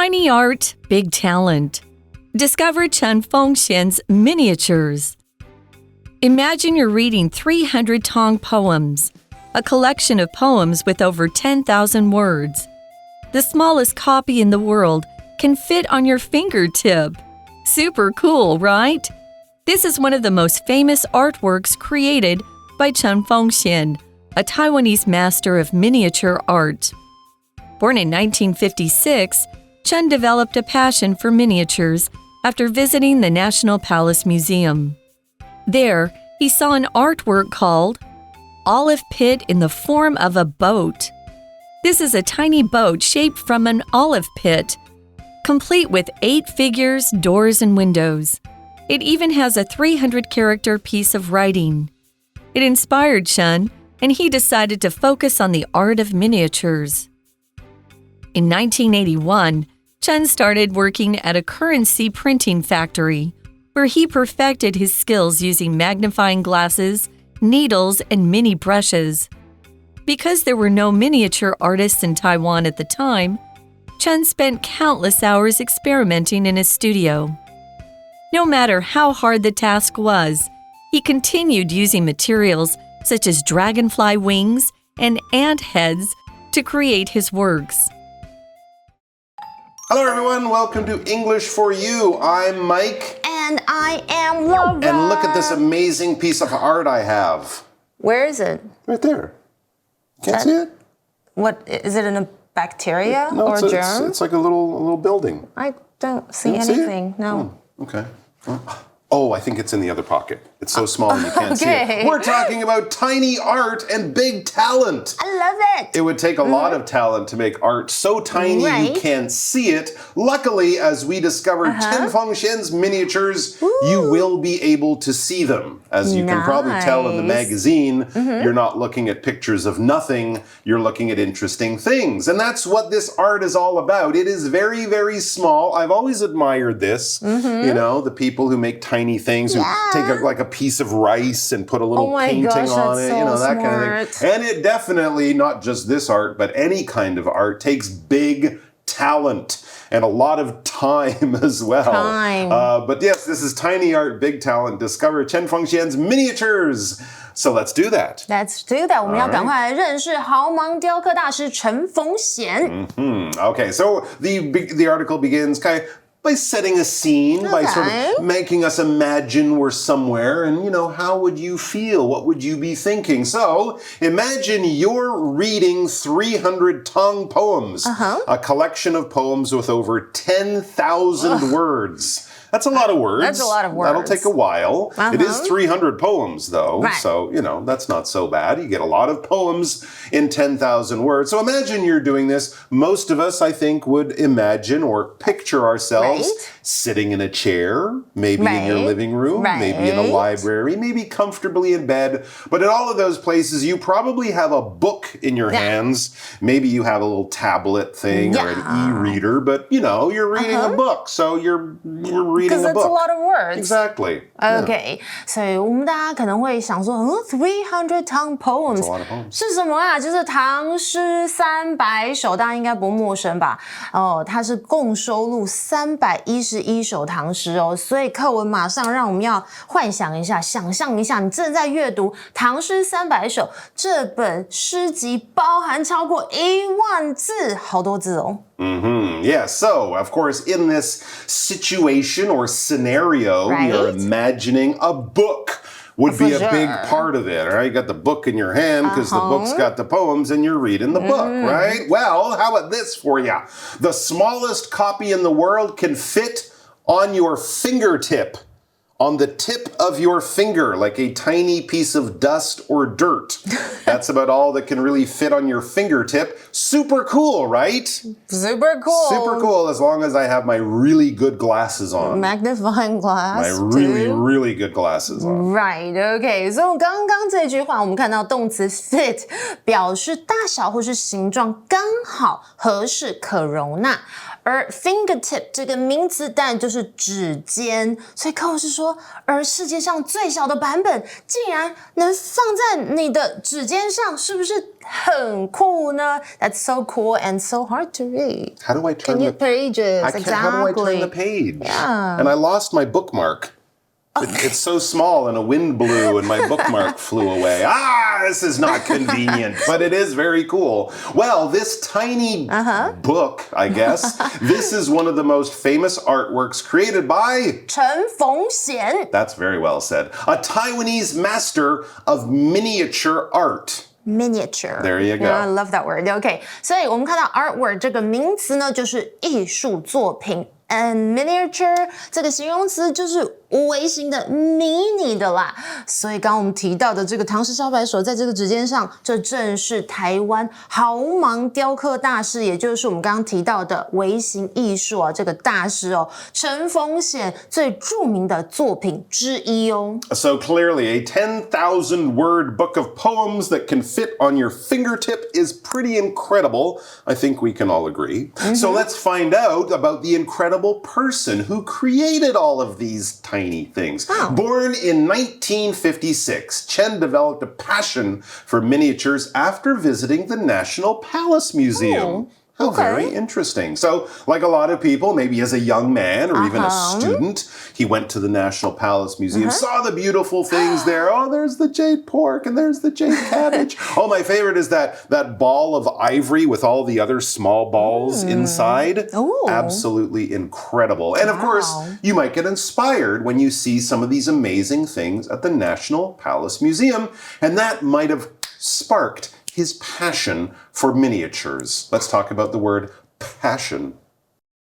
Tiny art, big talent. Discover Chen Fengxian's miniatures. Imagine you're reading 300 Tong poems, a collection of poems with over 10,000 words. The smallest copy in the world can fit on your fingertip. Super cool, right? This is one of the most famous artworks created by Chen Fengxian, a Taiwanese master of miniature art. Born in 1956, Chen developed a passion for miniatures after visiting the National Palace Museum. There, he saw an artwork called Olive Pit in the Form of a Boat. This is a tiny boat shaped from an olive pit, complete with 8 figures, doors, and windows. It even has a 300-character piece of writing. It inspired Chen, and he decided to focus on the art of miniatures. In 1981, Chen started working at a currency printing factory, where he perfected his skills using magnifying glasses, needles, and mini brushes. Because there were no miniature artists in Taiwan at the time, Chen spent countless hours experimenting in his studio. No matter how hard the task was, he continued using materials such as dragonfly wings and ant heads to create his works. Hello everyone, welcome to English for You. I'm Mike. And I am Laura. And look at this amazing piece of art I have. Where is it? Right there. Can't see it? What, is it in a bacteria No, or a germ? It's like a little building. I don't see You see anything, it? no. Okay. Oh, I think it's in the other pocket. It's so small you can't see Okay. it. We're talking about tiny art and big talent. I love it. It would take a lot of talent to make art so tiny you can't see it. Luckily, as we discovered Chen Fengxian's miniatures, you will be able to see them. As you can probably tell in the magazine, you're not looking at pictures of nothing, you're looking at interesting things. And that's what this art is all about. It is very, very small. I've always admired this. You know, the people who make tiny things, who take like a piece of rice and put a little painting on it, you know, that kind of thing. And it definitely, not just this art, but any kind of art, takes big talent and a lot of time as well. But yes, this is tiny art, big talent. Discover Chen Fengxian's miniatures. So let's do that. Let's do that. 我们要赶快来认识毫芒雕刻大师陈逢显。Okay, so the article begins by setting a scene, by sort of making us imagine we're somewhere, and, you know, how would you feel? What would you be thinking? So, imagine you're reading 300 Tong poems, a collection of poems with over 10,000 words. That's a lot of words. That's a lot of words. That'll take a while. It is 300 poems, though, so, you know, that's not so bad. You get a lot of poems in 10,000 words. So imagine you're doing this. Most of us, I think, would imagine or picture ourselves sitting in a chair, maybe in your living room, maybe in a library, maybe comfortably in bed. But in all of those places, you probably have a book in your hands. Maybe you have a little tablet thing or an e-reader, but, you know, you're reading a book, so you're reading Because a it's book. a lot of words. Exactly. Okay. 所以我们大家可能会想说，300 Tong poems. That's a lot of poems. 是什么啊？就是唐诗300首，大家应该不陌生吧？哦，它是共收录311首唐诗哦，所以课文马上让我们要幻想一下，想象一下，你正在阅读唐诗300首，这本诗集包含超过10000字，好多字哦。Yeah, so, of course, in this situation or scenario, you're imagining a book would be a big part of it, right? You got the book in your hand because the book's got the poems and you're reading the book, right? Well, how about this for you? The smallest copy in the world can fit on your fingertip. On the tip of your finger, like a tiny piece of dust or dirt. That's about all that can really fit on your fingertip. Super cool, right? Super cool. Super cool, as long as I have my really good glasses on. Magnifying glass. My really, really good glasses on. Right, okay. 所以刚刚这句话，我们看到动词 fit 表示大小或是形状刚好、合适、可容纳。而 fingertip 这个名词当然就是指尖，所以课文是说，而世界上最小的版本竟然能放在你的指尖上，是不是很酷呢？ That's so cool and so hard to read. How do I turn Can you pages? I can't. How do I turn the page? Yeah. And I lost my bookmark. It's so small and a wind blew and my bookmark flew away. This is not convenient, but it is very cool. Well, this tiny book, I guess, this is one of the most famous artworks created by 陈逢显 That's very well said. A Taiwanese master of miniature art. Miniature. There you go. I love that word. Okay. 所以我们看到 artwork 这个名词呢，就是艺术作品。And miniature 这个形容词就是微型的、迷你的啦。所以刚刚我们提到的这个唐氏小白手在这个指尖上，这正是台湾毫芒雕刻大师，也就是我们刚刚提到的微型艺术啊，这个大师哦，陈逢显最著名的作品之一哦。So clearly, a 10,000 word book of poems that can fit on your fingertip is pretty incredible. I think we can all agree. So let's find out about the incredible person who created all of these tiny things. Born in 1956, Chen developed a passion for miniatures after visiting the National Palace Museum. How very interesting. So, like a lot of people, maybe as a young man or even a student, he went to the National Palace Museum, saw the beautiful things there. Oh, there's the jade pork and there's the jade cabbage. Oh, my favorite is that ball of ivory with all the other small balls inside. Ooh. Absolutely incredible. And of course, you might get inspired when you see some of these amazing things at the National Palace Museum, and that might have sparked his passion for miniatures. Let's talk about the word passion.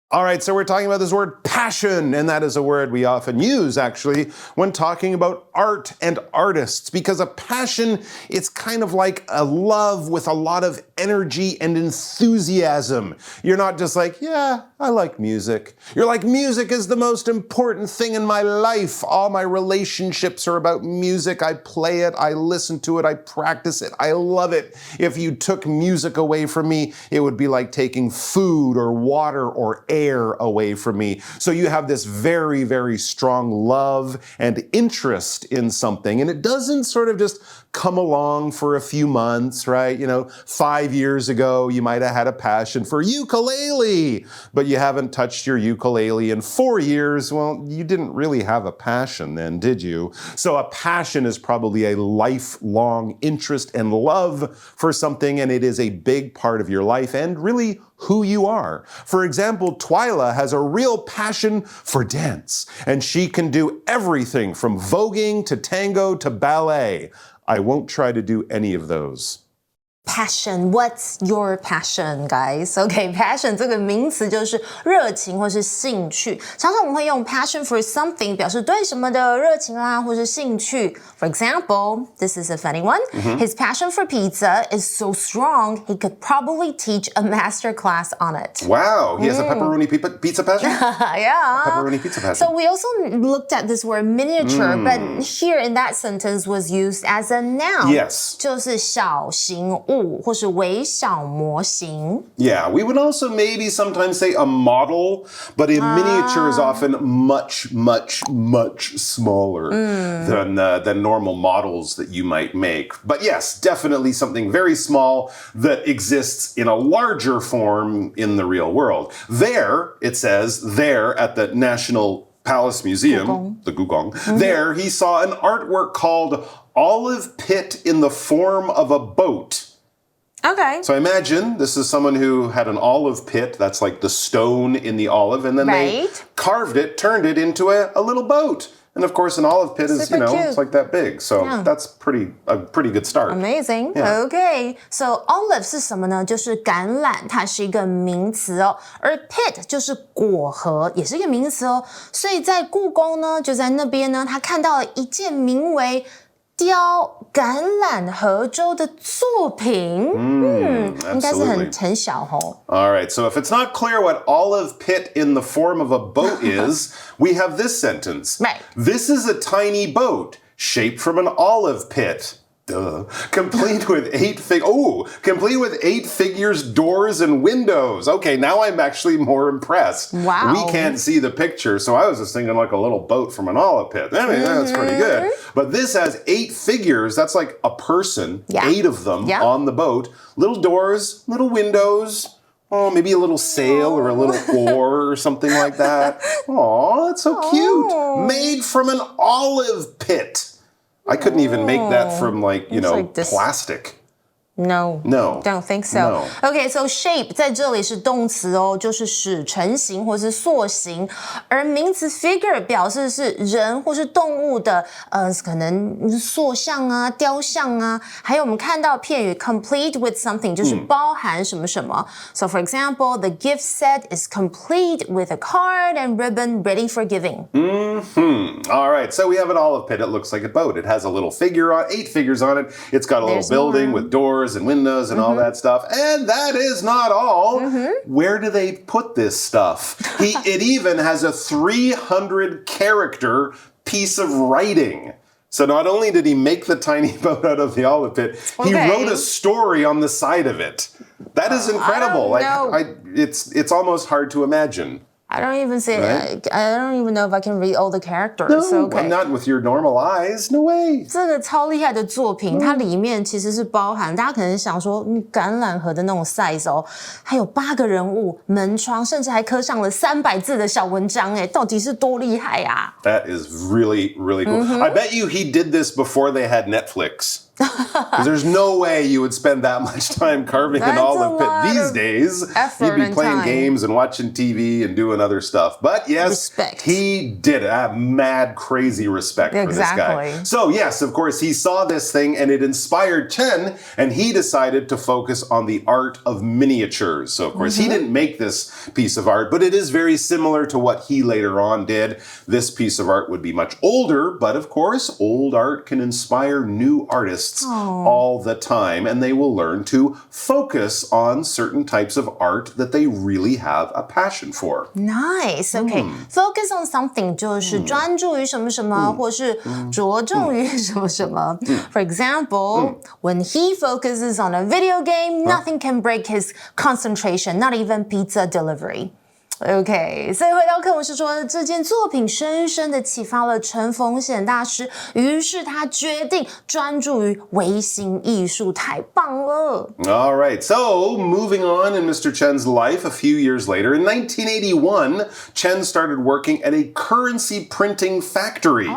All right, so we're talking about this word passion, and that is a word we often use, actually, when talking about art and artists, because a passion, it's kind of like a love with a lot of energy and enthusiasm. You're not just like, yeah, I like music. You're like, music is the most important thing in my life. All my relationships are about music. I play it, I listen to it, I practice it, I love it. If you took music away from me, it would be like taking food or water or air away from me. So you have this very, very strong love and interest in something. And it doesn't sort of just come along for a few months, right? 5 years ago, you might have had a passion for ukulele, but you haven't touched your ukulele in 4 years. Well, you didn't really have a passion then, did you? So a passion is probably a lifelong interest and love for something, and it is a big part of your life and really who you are. For example, Twyla has a real passion for dance, and she can do everything from voguing to tango to ballet. I won't try to do any of those. Passion, what's your passion, guys? Okay, passion 这个名词就是热情或是兴趣。常常我们会用 passion for something 表示对什么的热情啦，或是兴趣。For example, this is a funny one. His passion for pizza is so strong, he could probably teach a master class on it. Wow, he has a pepperoni pizza passion? Yeah. Pepperoni pizza passion. So we also looked at this word miniature, but here in that sentence was used as a noun. Yes. 就是小型物或是微小模型。Yeah, we would also maybe sometimes say a model, but a miniature is often much, much, much smaller than normal models that you might make. But yes, definitely something very small that exists in a larger form in the real world. There, it says, there at the National Palace Museum, the Gugong, there he saw an artwork called Olive Pit in the Form of a Boat. Okay. So I imagine this is someone who had an olive pit, that's like the stone in the olive, and then they carved it, turned it into a little boat. And of course, an olive pit is, Super cute. It's like that big. So that's a pretty good start. Amazing. Yeah. Okay. So olive 是什么呢？就是橄榄，它是一个名词哦。而 pit 就是果核，也是一个名词哦。所以在故宫呢，就在那边呢，他看到了一件名为雕橄榄核洲的作品，应该是很小哦。All right, so if it's not clear what olive pit in the form of a boat is, we have this sentence. Right. This is a tiny boat shaped from an olive pit. Complete with complete with 8 figures, doors, and windows. Okay, now I'm actually more impressed. Wow. We can't see the picture, so I was just thinking like a little boat from an olive pit. I mean, that's pretty good. But this has 8 figures. That's like a person, 8 of them on the boat. Little doors, little windows. Oh, maybe a little sail or a little oar or something like that. Oh, that's so cute. Made from an olive pit. I couldn't even make that from like plastic. No, don't think so. No. Okay, so shape 在这里是动词哦，就是使成型或是塑形，而名词 figure 表示是人或是动物的可能塑像啊、雕像啊，还有我们看到片语 complete with something 就是包含什么什么。So for example, the gift set is complete with a card and ribbon ready for giving. All right, so we have an olive pit. It looks like a boat. It has a little figure on 8 figures on it. It's got a little building with doors and windows and all that stuff. And that is not all. Where do they put this stuff? It even has a 300 character piece of writing. So not only did he make the tiny boat out of the olive pit, he wrote a story on the side of it. That is incredible. It's almost hard to imagine. I don't even say I don't even know if I can read all the characters. No, not with your normal eyes. No way. 这个超厉害的作品，它里面其实是包含大家可能想说橄榄核的那种 size 哦，还有8个人物、门窗，甚至还刻上了300字的小文章，哎，到底是多厉害啊 ？That is really, really cool. I bet you he did this before they had Netflix. Because there's no way you would spend that much time carving an olive pit these days. You'd be playing games and watching TV and doing other stuff. But yes, he did it. I have mad, crazy respect for this guy. So yes, of course, he saw this thing and it inspired Chen, and he decided to focus on the art of miniatures. So of course, he didn't make this piece of art, but it is very similar to what he later on did. This piece of art would be much older, but of course, old art can inspire new artists all the time, and they will learn to focus on certain types of art that they really have a passion for. Nice. Okay. Focus on something 就是专注于什么什么，或是着重于什么什么。For example, when he focuses on a video game, nothing can break his concentration, not even pizza delivery. OK， 所以回到课文是说，这件作品深深的启发了陈逢显大师，于是他决定专注于微型艺术，太棒了。All right, so moving on in Mr. Chen's life a few years later, in 1981, Chen started working at a currency printing factory,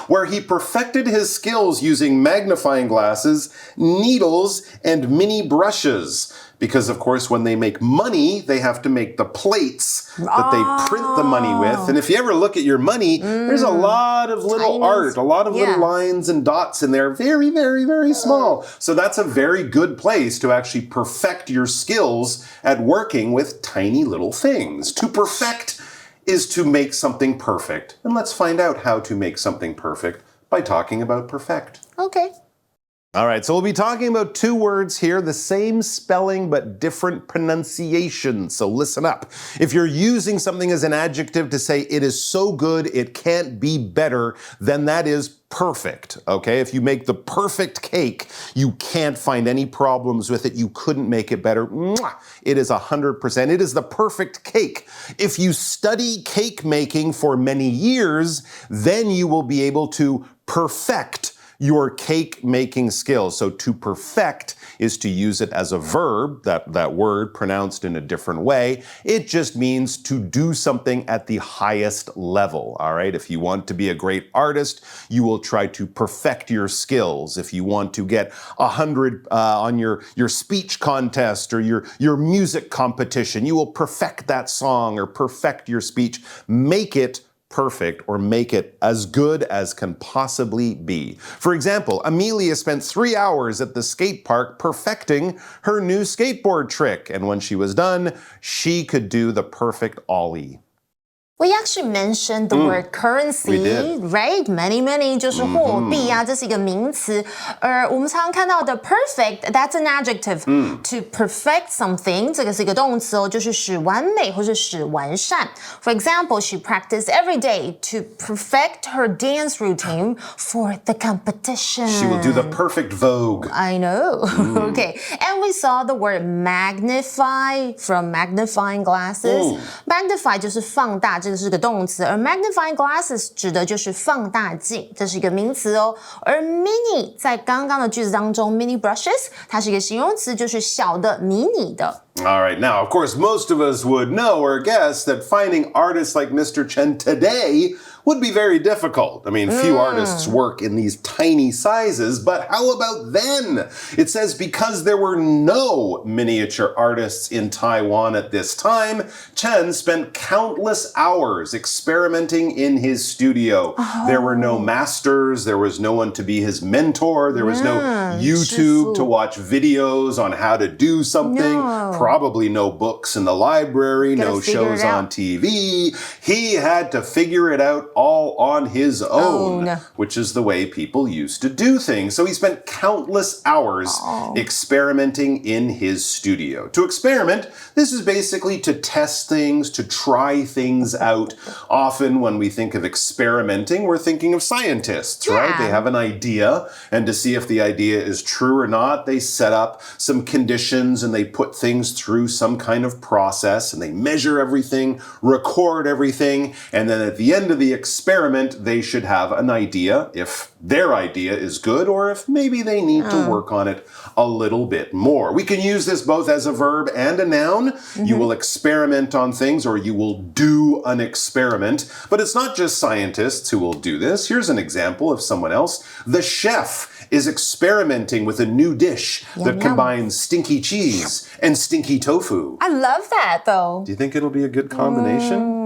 where he perfected his skills using magnifying glasses, needles, and mini brushes. Because, of course, when they make money, they have to make the plates that they print the money with. And if you ever look at your money, there's a lot of little art, a lot of little lines and dots in there. Very, very, very small. So that's a very good place to actually perfect your skills at working with tiny little things. To perfect is to make something perfect. And let's find out how to make something perfect by talking about perfect. Okay. All right, so we'll be talking about 2 words here, the same spelling but different pronunciation. So listen up. If you're using something as an adjective to say it is so good it can't be better, then that is perfect, okay? If you make the perfect cake, you can't find any problems with it. You couldn't make it better. It is 100%. It is the perfect cake. If you study cake making for many years, then you will be able to perfect your cake making skills. So to perfect is to use it as a verb, that word pronounced in a different way. It just means to do something at the highest level, all right? If you want to be a great artist, you will try to perfect your skills. If you want to get 100 on your speech contest or your music competition, you will perfect that song or perfect your speech. Make it perfect or make it as good as can possibly be. For example, Amelia spent 3 hours at the skate park perfecting her new skateboard trick. And when she was done, she could do the perfect ollie. We actually mentioned the word currency, We did. right? Many 就是货币啊，这是一个名词。而我们常常看到的 perfect, that's an adjective. To perfect something, 这个是一个动词哦，就是使完美或是使完善。For example, she practiced every day to perfect her dance routine for the competition. She will do the perfect vogue. I know. Okay. And we saw the word magnify from magnifying glasses. Magnify 就是放大，这个是个动词，而 magnifying glasses 指的就是放大镜，这是一个名词哦。而 mini 在刚刚的句子当中 ，mini brushes 它是一个形容词，就是小的、迷你的。All right, now, of course, most of us would know or guess that finding artists like Mr. Chen today would be very difficult. I mean, few artists work in these tiny sizes, but how about then? It says because there were no miniature artists in Taiwan at this time, Chen spent countless hours experimenting in his studio. There were no masters, there was no one to be his mentor, there was no YouTube to watch videos on how to do something, probably no books in the library, no shows on TV. He had to figure it out all on his own, which is the way people used to do things. So he spent countless hours experimenting in his studio. To experiment, this is basically to test things, to try things out. Often when we think of experimenting, we're thinking of scientists, right? They have an idea, and to see if the idea is true or not, they set up some conditions and they put things through some kind of process and they measure everything, record everything, and then at the end of the experiment, they should have an idea if their idea is good or if maybe they need to work on it a little bit more. We can use this both as a verb and a noun. You will experiment on things or you will do an experiment. But it's not just scientists who will do this. Here's an example of someone else. The chef is experimenting with a new dish that combines stinky cheese and stinky tofu. I love that though. Do you think it'll be a good combination?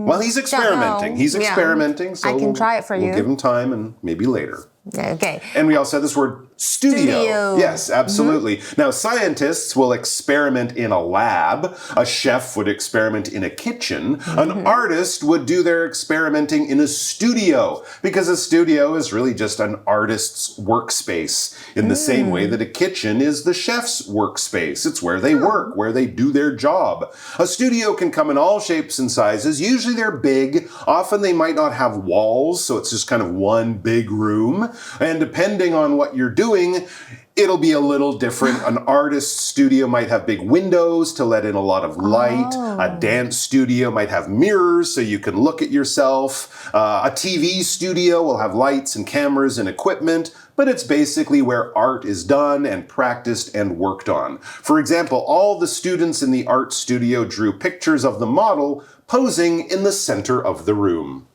Well, he's experimenting. He's experimenting, so I can try it for you. We'll give him time and maybe later. Okay. And we also had this word studio. Yes, absolutely. Now, scientists will experiment in a lab. A chef would experiment in a kitchen. An artist would do their experimenting in a studio because a studio is really just an artist's workspace in the same way that a kitchen is the chef's workspace. It's where they work, where they do their job. A studio can come in all shapes and sizes. Usually they're big. Often they might not have walls, so it's just kind of one big room. And depending on what you're doing, it'll be a little different. An artist's studio might have big windows to let in a lot of light. A dance studio might have mirrors so you can look at yourself. A TV studio will have lights and cameras and equipment, but it's basically where art is done and practiced and worked on. For example, all the students in the art studio drew pictures of the model posing in the center of the room.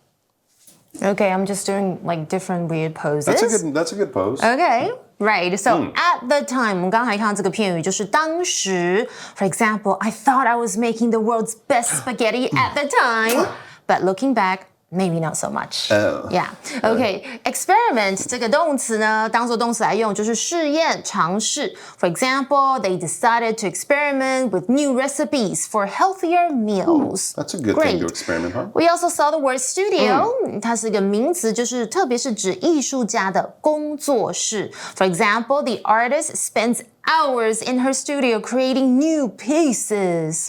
Okay, I'm just doing like different weird poses. That's a good pose. Okay, right. So at the time, 我们刚才看到这个片语就是当时. For example, I thought I was making the world's best spaghetti at the time, but looking back, maybe not so much. Yeah. Okay. Experiment 这个动词呢，当做动词来用，就是试验、尝试。For example, they decided to experiment with new recipes for healthier meals. That's a good thing to experiment, huh? We also saw the word studio. 它是一个名词，就是特别是指艺术家的工作室。For example, the artist spends hours in her studio creating new pieces.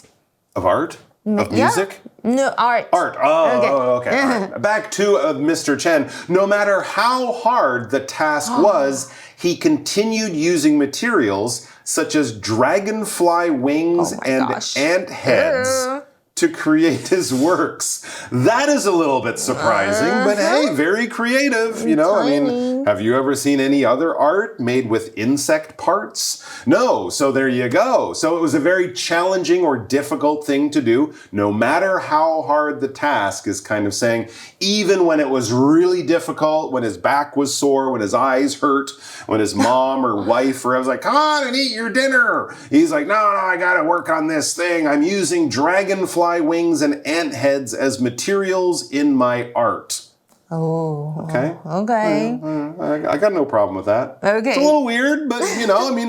Of art? Of music? No, art. Art. Okay. All right. Back to Mr. Chen. No matter how hard the task was, he continued using materials such as dragonfly wings and ant heads to create his works. That is a little bit surprising, but hey, very creative. You know, I mean, have you ever seen any other art made with insect parts? No, so there you go. So it was a very challenging or difficult thing to do, no matter how hard the task, is kind of saying, even when it was really difficult, when his back was sore, when his eyes hurt, when his mom or wife or I was like, come on and eat your dinner. He's like, no, I gotta work on this thing. I'm using dragonfly wings and ant heads as materials in my art. Oh, Okay. Okay. I got no problem with that. Okay. It's a little weird, but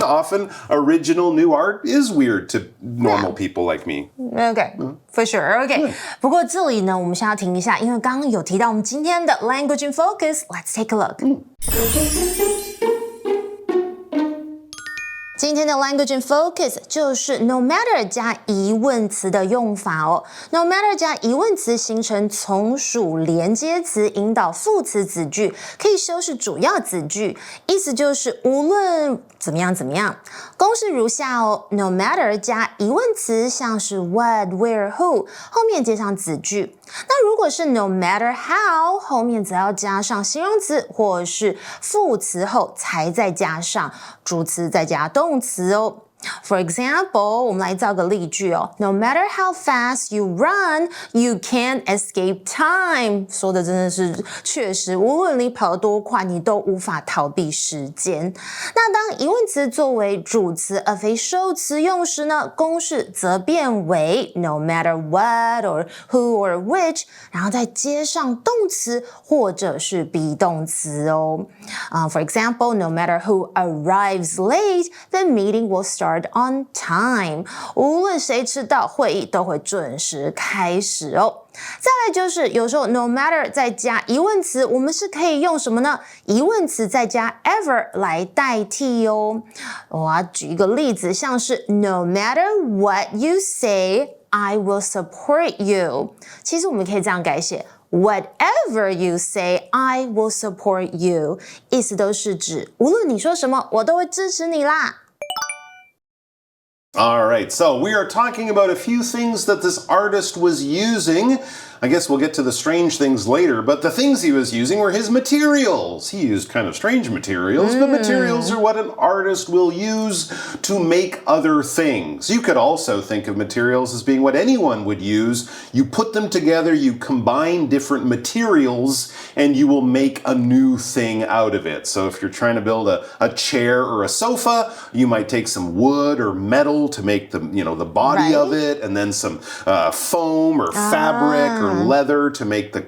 often original new art is weird to normal people like me. Okay, for sure. Okay. 不过这里呢，我们先要停一下，因为刚刚有提到我们今天的 Language in Focus。Let's take a look. 今天的 Language in Focus 就是 no matter 加疑问词的用法哦。no matter 加疑问词形成从属连接词，引导副词子句，可以修饰主要子句，意思就是无论怎么样怎么样。公式如下哦 no matter 加疑问词，像是 what, where, who， 后面接上子句。那如果是 no matter how， 后面则要加上形容词或是副词后才再加上主词，再加动词哦。For example， 我们来造个例句哦。No matter how fast you run, you can't escape time。说的真的是确实，无论你跑得多快，你都无法逃避时间。那当疑问词作为主词而非受词用时呢，公式则变为 no matter what or who or which， 然后再接上动词或者是 be 动词哦。For example, no matter who arrives late, the meeting will start on time. 无论谁迟到，会议都会准时开始哦。再来就是有时候 no matter 再加疑问词，我们是可以用什么呢？疑问词再加 ever 来代替哦。我要举一个例子，像是 no matter what you say, I will support you. 其实我们可以这样改写。Whatever you say, I will support you. 意思都是指无论你说什么，我都会支持你啦。All right, so we are talking about a few things that this artist was using. I guess we'll get to the strange things later, but the things he was using were his materials. He used kind of strange materials, but materials are what an artist will use to make other things. You could also think of materials as being what anyone would use. You put them together, you combine different materials, and you will make a new thing out of it. So if you're trying to build a chair or a sofa, you might take some wood or metal to make the body of it, and then some foam or fabric or leather to make the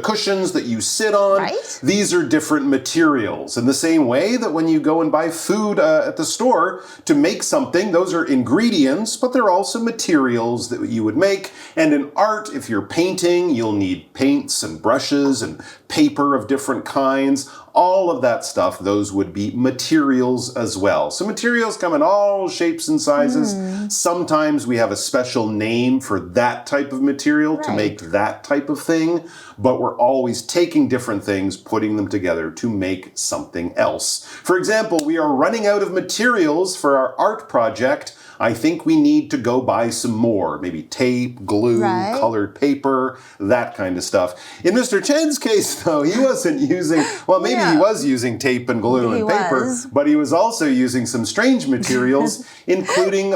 cushions that you sit on. Right. These are different materials. In the same way that when you go and buy food at the store to make something, those are ingredients, but they're also materials that you would make. And in art, if you're painting, you'll need paints and brushes and paper of different kinds. All of that stuff, those would be materials as well. So materials come in all shapes and sizes. Sometimes we have a special name for that type of material to make that type of thing, but we're always taking different things, putting them together to make something else. For example, we are running out of materials for our art project. I think we need to go buy some more. Maybe tape, glue, colored paper, that kind of stuff. In Mr. Chen's case, though, he wasn't using, well, maybe he was using tape and glue and paper, but he was also using some strange materials, including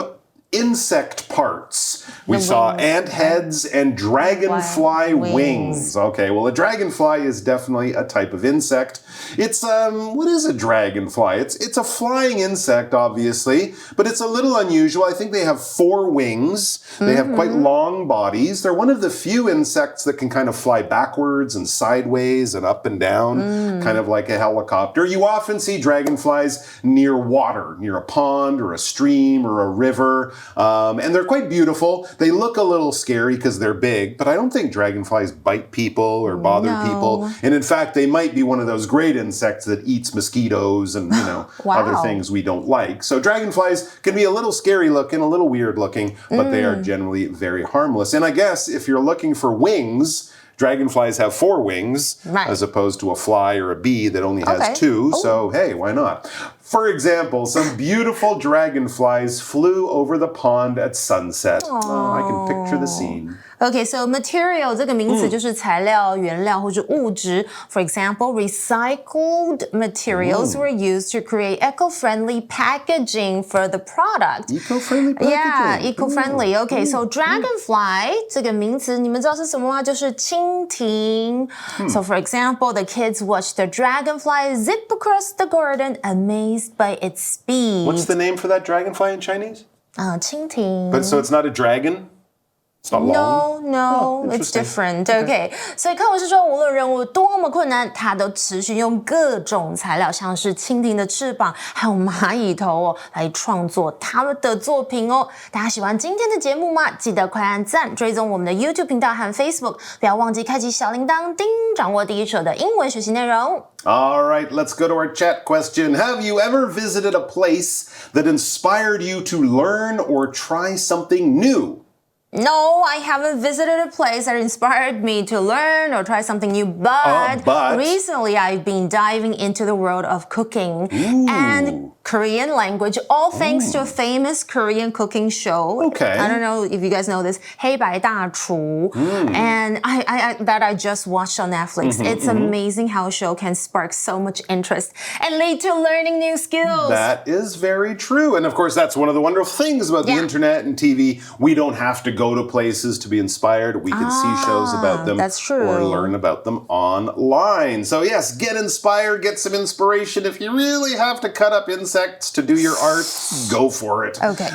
insect parts. We saw ant heads and dragonfly wings. Okay, well, a dragonfly is definitely a type of insect. It's, what is a dragonfly? It's a flying insect, obviously, but it's a little unusual. I think they have 4 wings. They have quite long bodies. They're one of the few insects that can kind of fly backwards and sideways and up and down, kind of like a helicopter. You often see dragonflies near water, near a pond or a stream or a river. And they're quite beautiful. They look a little scary because they're big, but I don't think dragonflies bite people or bother people. And in fact, they might be one of those great insects that eats mosquitoes and, other things we don't like. So dragonflies can be a little scary looking, a little weird looking, but they are generally very harmless. And I guess if you're looking for wings, dragonflies have 4 wings, as opposed to a fly or a bee that only has 2. So, hey, why not? For example, some beautiful dragonflies flew over the pond at sunset. Oh, I can picture the scene. Okay, so material 这个名词就是材料、原料或者物质。For example, recycled materials were used to create eco-friendly packaging for the product. Eco-friendly packaging. Yeah, eco-friendly. Okay, so dragonfly 这个名词你们知道是什么吗？就是蜻蜓。So for example, the kids watched the dragonfly zip across the garden, amazed by its speed. What's the name for that dragonfly in Chinese? 蜻蜓。But so it's not a dragon? It's not long? No, it's different. Okay. 所以课文是说，无论任务多么困难，他都持续用各种材料，像是蜻蜓的翅膀，还有蚂蚁头来创作他们的作品哦。大家喜欢今天的节目吗？记得快按赞，追踪我们的 YouTube 频道和 Facebook， 不要忘记开启小铃铛，掌握第一手的英文学习内容。All right, let's go to our chat question. Have you ever visited a place that inspired you to learn or try something new? No, I haven't visited a place that inspired me to learn or try something new, but recently I've been diving into the world of cooking and Korean language, all thanks to a famous Korean cooking show. Okay. I don't know if you guys know this, 黑白大厨, and I just watched on Netflix. It's amazing how a show can spark so much interest and lead to learning new skills. That is very true. And of course, that's one of the wonderful things about the internet and TV. We don't have to go to places to be inspired. We can see shows about them or learn about them online. So yes, get inspired, get some inspiration. If you really have to cut up insects to do your art, go for it. Okay.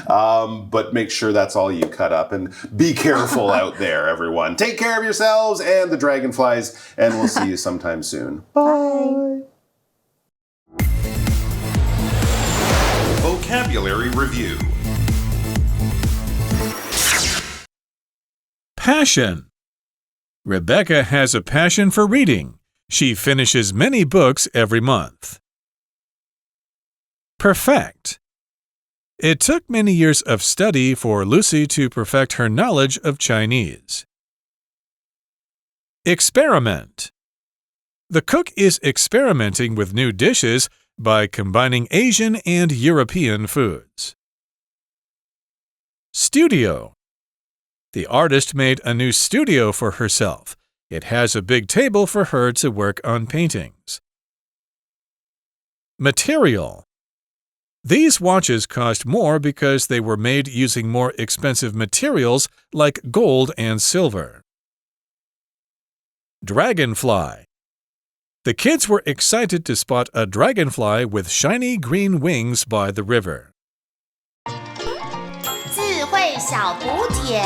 But make sure that's all you cut up, and be careful out there, everyone. Take care of yourselves and the dragonflies, and we'll see you sometime soon. Bye. Vocabulary Review. Passion. Rebecca has a passion for reading. She finishes many books every month. Perfect. It took many years of study for Lucy to perfect her knowledge of Chinese. Experiment. The cook is experimenting with new dishes by combining Asian and European foods. Studio. The artist made a new studio for herself. It has a big table for her to work on paintings. Material. These watches cost more because they were made using more expensive materials like gold and silver. Dragonfly. The kids were excited to spot a dragonfly with shiny green wings by the river. 智慧小补帖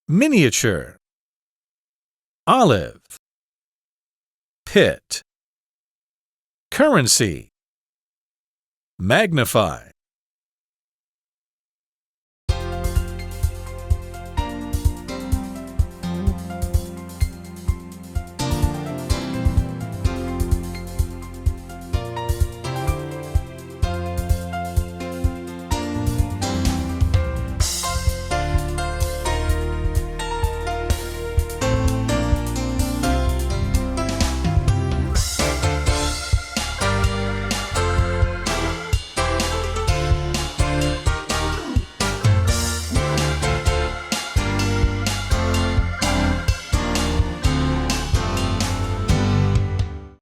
Miniature. Olive. Pit. Currency. Magnify.